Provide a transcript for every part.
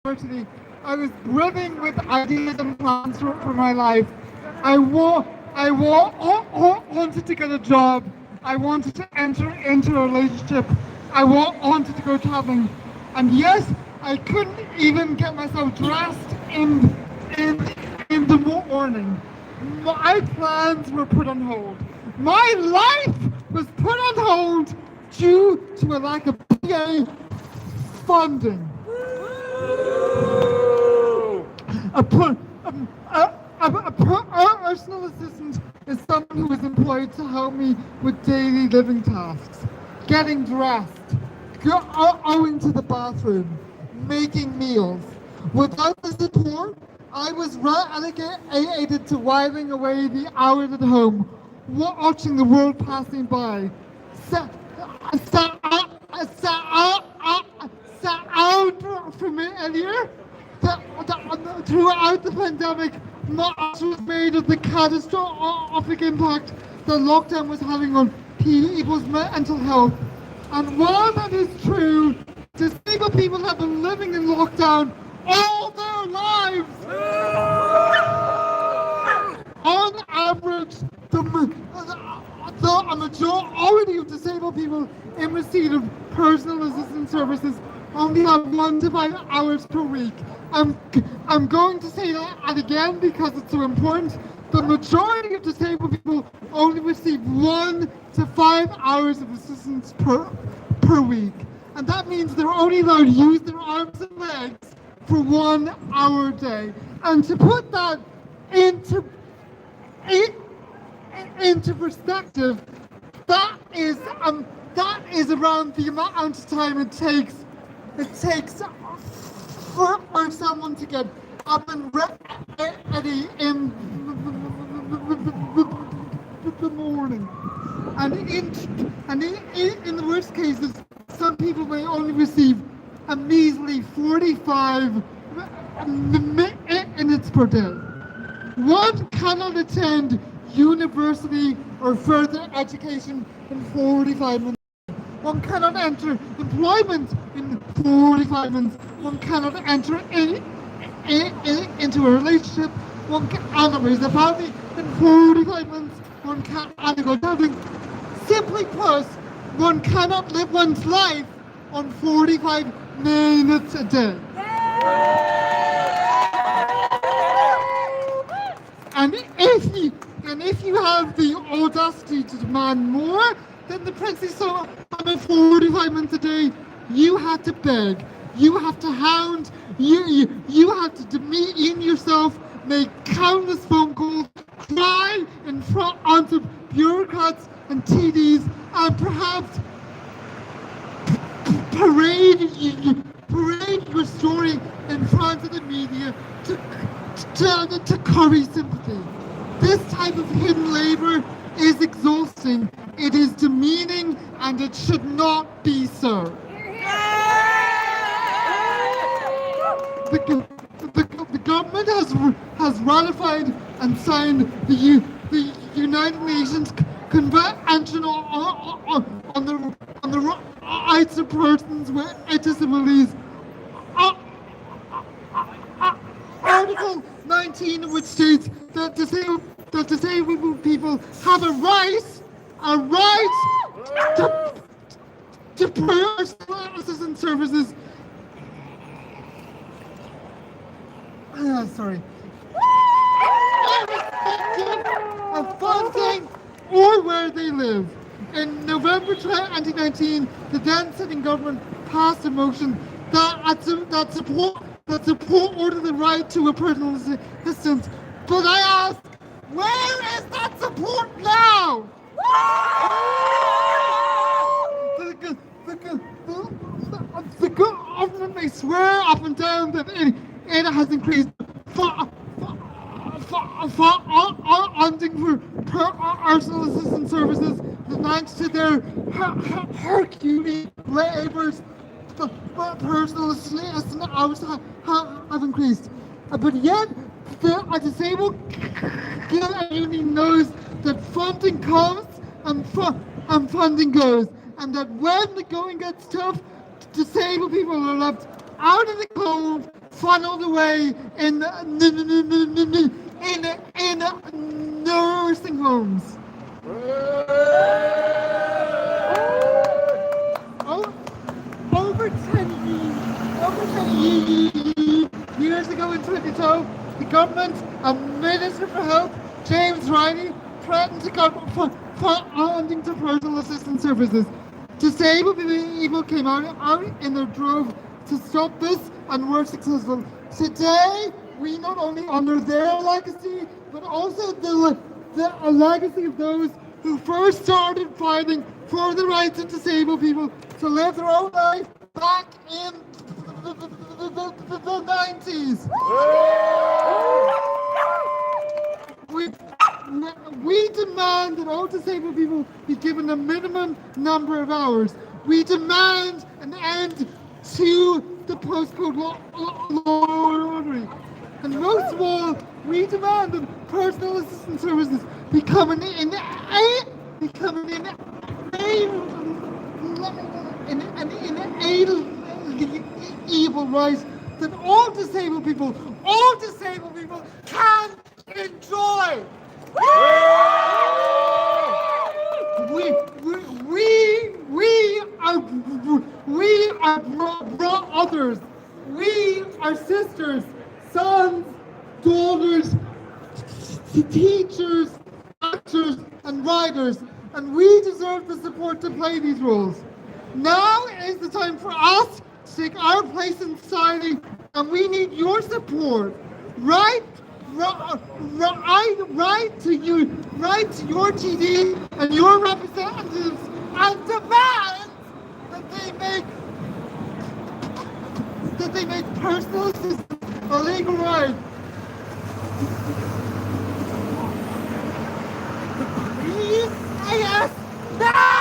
university, I was brimming with ideas and plans for my life. I wanted to get a job. I wanted to enter into a relationship. Wanted to go traveling. And yes, I couldn't even get myself dressed in, in the morning. My plans were put on hold. My life was put on hold due to a lack of PA funding. A personal assistant is someone who is employed to help me with daily living tasks, getting dressed, going to the bathroom, making meals. Without the support, I was relegated to whiling away the hours at home, watching the world passing by. Sound familiar? Throughout the pandemic, much was made of the catastrophic impact that lockdown was having on people's mental health. And while that is true, disabled people have been living in lockdown all their lives. On average, a majority of disabled people in receipt of personal assistance services only have 1 to 5 hours per week. I'm going to say that again because it's so important. The majority of disabled people only receive 1 to 5 hours of assistance per week. And that means they're only allowed to use their arms and legs for 1 hour a day. And to put that into perspective, that is around the amount of time it takes for someone to get up and ready in the morning. And in the worst cases, some people may only receive a measly 45 minutes per day. One cannot attend university or further education in 45 minutes. One cannot enter employment in 45 minutes. One cannot enter into a relationship. One cannot raise a family in 45 minutes. One cannot go traveling. Simply put, one cannot live one's life on 45 minutes a day. And if you have the audacity to demand more than the princely sum of 45 minutes a day, you have to beg, you have to hound, you have to demean yourself, make countless phone calls, cry in front of bureaucrats and TDs, and perhaps parade your story in front of the media to curry sympathy. This type of hidden labor is exhausting, it is demeaning, and it should not be so. The government has ratified and signed the United Nations Convention on the Rights of Persons with Disabilities. Article 19, which states that disabled people have a right to personal assistance services. Sorry. Irrespective of funding or where they live. In November 2019, the then sitting government passed a motion that supported the right to a personal assistance. But I ask, where is that support now? The government may swear up and down that it has increased funding for personal assistance services thanks to their Herculean labours. Personal assistance hours have increased, but yet a disabled community knows that funding comes and funding goes, and that when the going gets tough, disabled people are left out in the cold funneled away in nursing homes. Oh, over 10 years ago in 2012, the government and Minister for Health, James Riley, threatened to cut funding to personal assistance services. Disabled people came out in their drove to stop this and were successful. Today, we not only honor their legacy, but also the legacy of those who first started fighting for the rights of disabled people to live their own life back in the 90s. We demand that all disabled people be given a minimum number of hours. We demand an end to the postcode lottery. And most of all, we demand that personal assistance services become an inalienable right that all disabled people can enjoy. We are brothers. We are sisters, sons, daughters, teachers, actors, and writers, and we deserve the support to play these roles. Now is the time for us to take our place in society, and we need your support. Write to your TD and your representatives and demand that they make personal assistance a legal right. Please say yes now!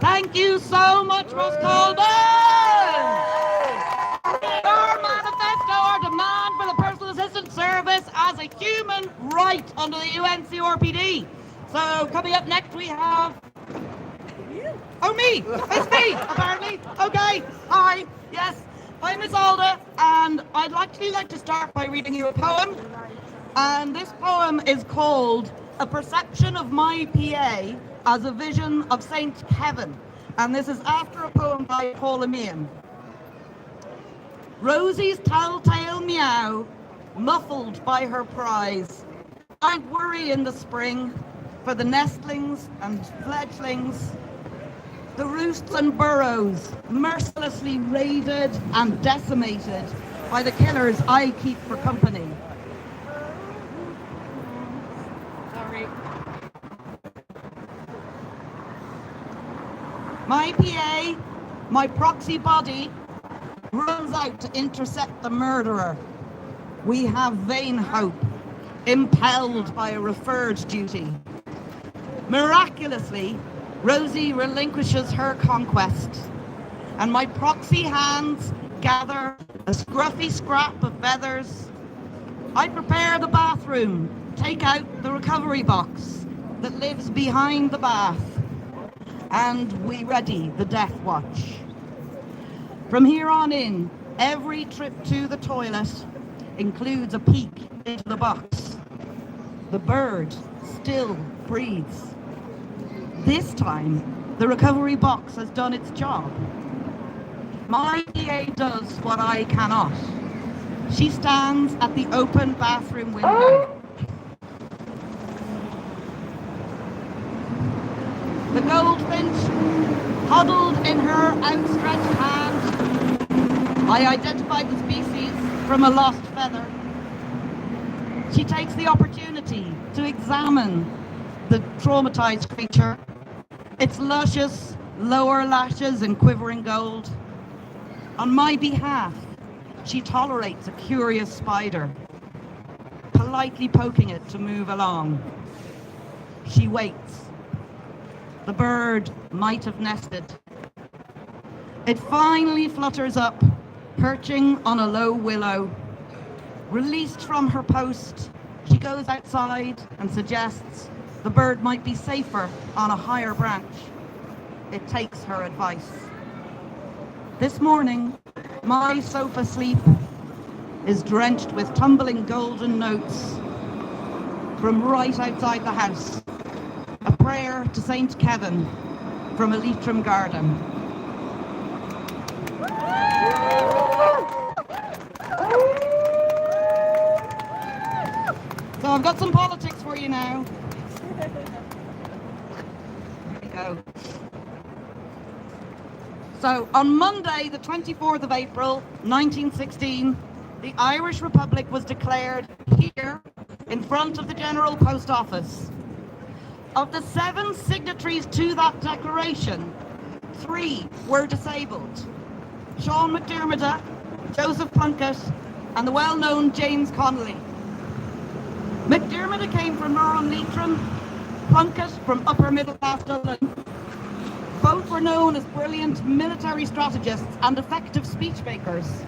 Thank you so much, Ross Colburn! Our manifesto, our demand for the personal assistance service as a human right under the UNCRPD. So coming up next we have... Oh, me! It's me, apparently. Okay, hi, yes. I'm Miss Alda, and I'd actually like to start by reading you a poem. And this poem is called A Perception of My PA as a Vision of Saint Kevin. And this is after a poem by Paula Meehan. Rosie's telltale meow, muffled by her prize. I worry in the spring for the nestlings and fledglings, the roosts and burrows mercilessly raided and decimated by the killers I keep for company. Sorry. My PA, my proxy body, runs out to intercept the murderer. We have vain hope, impelled by a referred duty. Miraculously, Rosie relinquishes her conquest, and my proxy hands gather a scruffy scrap of feathers. I prepare the bathroom, take out the recovery box that lives behind the bath, and we ready the death watch. From here on in, every trip to the toilet includes a peek into the box. The bird still breathes. This time, the recovery box has done its job. My PA does what I cannot. She stands at the open bathroom window. The goldfinch, huddled in her outstretched hand. I identified the species from a lost feather. She takes the opportunity to examine the traumatized creature, its luscious lower lashes and quivering gold. On my behalf, she tolerates a curious spider, politely poking it to move along. She waits. The bird might have nested. It finally flutters up, perching on a low willow. Released from her post, she goes outside and suggests the bird might be safer on a higher branch. It takes her advice. This morning, my sofa sleep is drenched with tumbling golden notes from right outside the house. A prayer to Saint Kevin from a Leitrim garden. So I've got some politics for you now. Here we go. So on Monday, the 24th of April, 1916, the Irish Republic was declared here in front of the General Post Office. Of the 7 signatories to that declaration, 3 were disabled. Sean McDermott, Joseph Plunkett, and the well-known James Connolly. McDermott came from rural Leitrim, Plunkett from upper middle-class Dublin. Both were known as brilliant military strategists and effective speechmakers.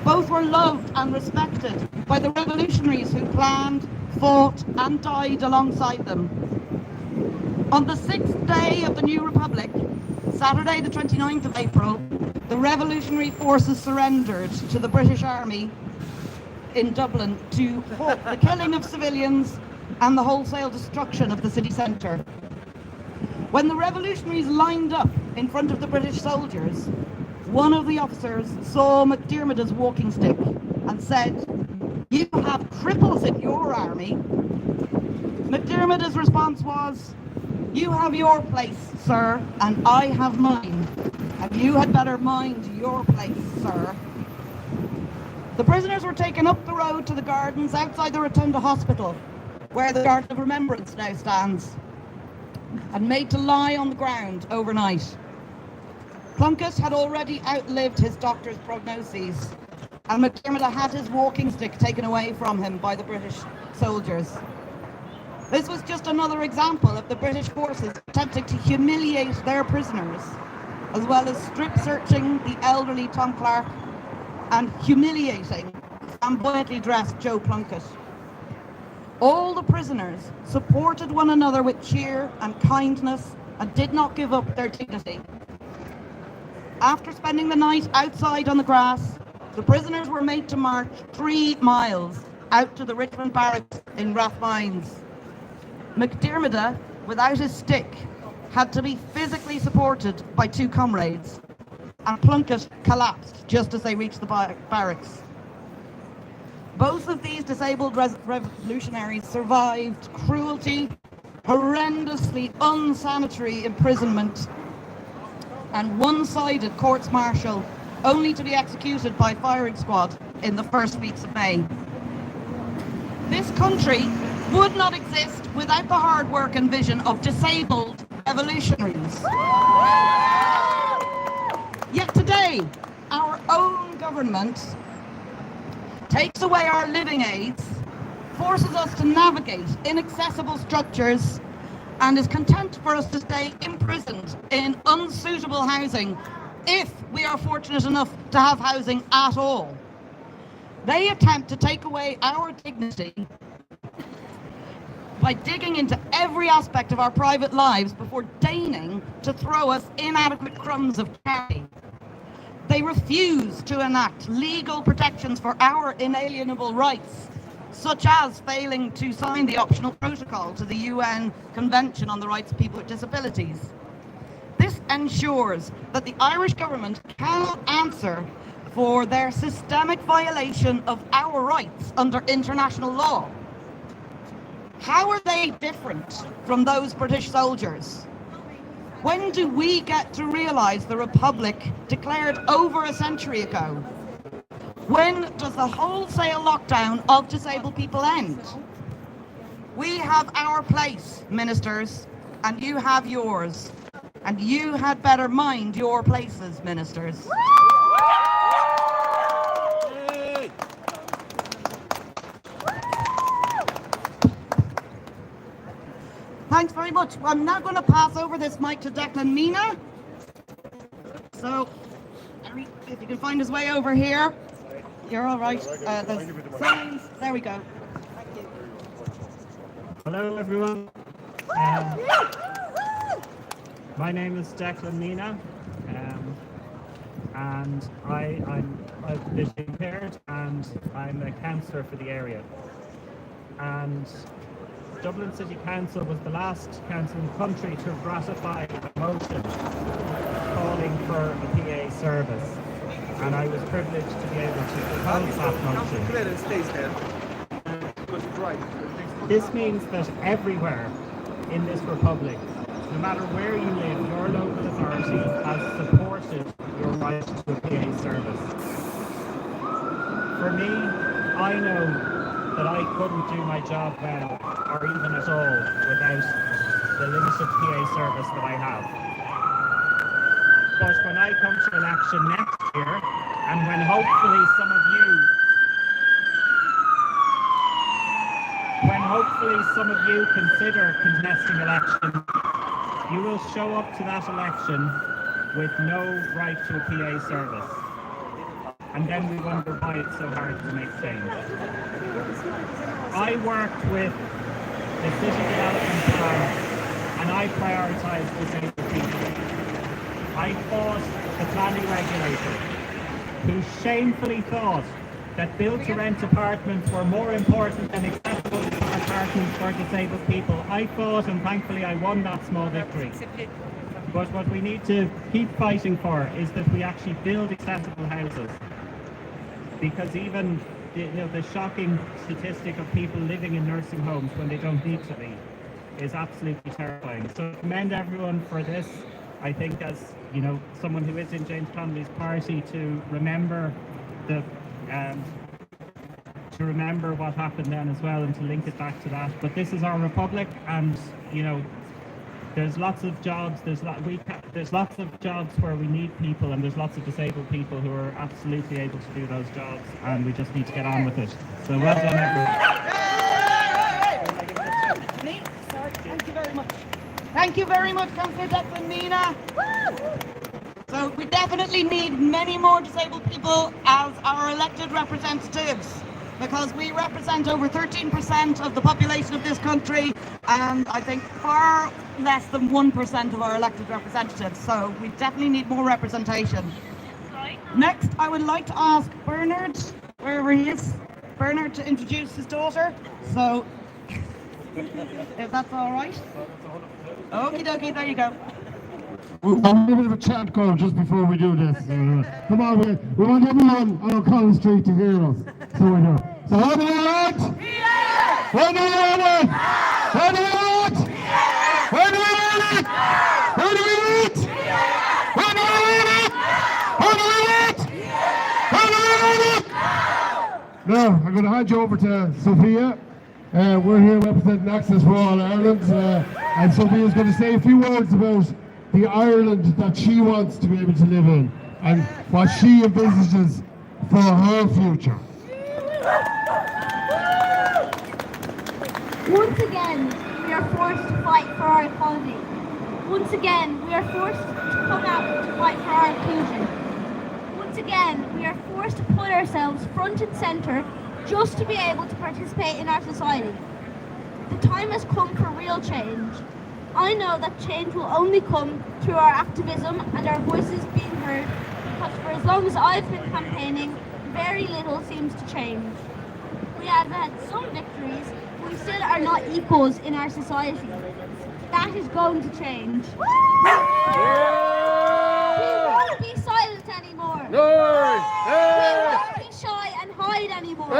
Both were loved and respected by the revolutionaries who planned, fought, and died alongside them. On the 6th day of the new republic, Saturday the 29th of April, the revolutionary forces surrendered to the British Army in Dublin to halt the killing of civilians and the wholesale destruction of the city centre. When the revolutionaries lined up in front of the British soldiers, one of the officers saw McDermott's walking stick and said, "You have cripples in your army." McDermott's response was, "You have your place, sir, and I have mine, and you had better mind your place, sir." The prisoners were taken up the road to the gardens outside the Rotunda Hospital, where the Garden of Remembrance now stands, and made to lie on the ground overnight. Plunkett had already outlived his doctor's prognoses, and McDermott had his walking stick taken away from him by the British soldiers. This was just another example of the British forces attempting to humiliate their prisoners, as well as strip-searching the elderly Tom Clark and humiliating flamboyantly dressed Joe Plunkett. All the prisoners supported one another with cheer and kindness and did not give up their dignity. After spending the night outside on the grass, the prisoners were made to march 3 miles out to the Richmond barracks in Rathmines. McDermott, without his stick, had to be physically supported by 2 comrades, and Plunkett collapsed just as they reached the barracks. Both of these disabled revolutionaries survived cruelty, horrendously unsanitary imprisonment, and one-sided courts-martial, only to be executed by firing squad in the first weeks of May. This country would not exist without the hard work and vision of disabled revolutionaries. Yet today, our own government takes away our living aids, forces us to navigate inaccessible structures, and is content for us to stay imprisoned in unsuitable housing, if we are fortunate enough to have housing at all. They attempt to take away our dignity by digging into every aspect of our private lives before deigning to throw us inadequate crumbs of charity. They refuse to enact legal protections for our inalienable rights, such as failing to sign the optional protocol to the UN Convention on the Rights of People with Disabilities. This ensures that the Irish government cannot answer for their systemic violation of our rights under international law. How are they different from those British soldiers? When do we get to realise the Republic declared over a century ago? When does the wholesale lockdown of disabled people end? We have our place, ministers, and you have yours. And you had better mind your places, ministers. Thanks very much. I'm now going to pass over this mic to Declan Mina. So, if you can find his way over here. You're all right. There's signs. There we go. Thank you. Hello everyone. My name is Declan Mina, and I'm visually impaired, and I'm a councillor for the area. And Dublin City Council was the last council in the country to ratify a motion calling for a PA service, and I was privileged to be able to propose that motion. This means that everywhere in this republic, no matter where you live, your local authority has supported your right to a PA service. For me, I know that I couldn't do my job well, or even at all, without the limited PA service that I have. But when I come to election next year, and when hopefully some of you consider contesting election, you will show up to that election with no right to a PA service. And then we wonder why it's so hard to make change. I worked with the City Development Plan, and I prioritised disabled people. I fought the planning regulator, who shamefully thought that build-to-rent apartments were more important than accessible apartments for disabled people. I fought, and thankfully I won that small victory. But what we need to keep fighting for is that we actually build accessible houses. Because even the shocking statistic of people living in nursing homes when they don't need to be is absolutely terrifying. So I commend everyone for this. I think, as someone who is in James Connolly's party, to remember what happened then as well, and to link it back to that. But this is our republic, and there's lots of jobs. There's lots of jobs where we need people, and there's lots of disabled people who are absolutely able to do those jobs, and we just need to get on with it. So well done, everyone. Thank you very much. Thank you very much, Councillor Declan Mina. So we definitely need many more disabled people as our elected representatives, because we represent over 13% of the population of this country, and I think far less than 1% of our elected representatives. So we definitely need more representation. Next, I would like to ask Bernard, wherever he is, Bernard to introduce his daughter. So, if that's all right. Okie dokie, there you go. We'll have a bit of a chat going just before we do this. Come on, we want everyone on O'Connell Street to hear us. So we do. So how do you want it? Yeah! How do you want it? Yeah! How do you want it? Yeah! How do you want it? Yeah! How do you want it? Yeah! How do you want it? How do you want it? Yeah! How do you want it? Yeah! Now, I'm going to hand you over to Sophia. We're here representing Access for All Ireland, and Sophia's going to say a few words about the Ireland that she wants to be able to live in, and what she envisages for her future. Once again, we are forced to fight for our equality. Once again, we are forced to come out to fight for our inclusion. Once again, we are forced to put ourselves front and centre just to be able to participate in our society. The time has come for real change. I know that change will only come through our activism and our voices being heard, because for as long as I've been campaigning, very little seems to change. We have had some victories, but we still are not equals in our society. That is going to change. We won't be silent anymore. We won't be shy and hide anymore.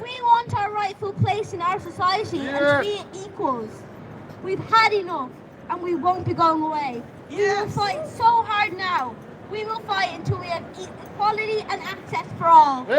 We want our rightful place in our society and to be equals. We've had enough, and we won't be going away. We will fight so hard now. We will fight until we have equality and access for all. We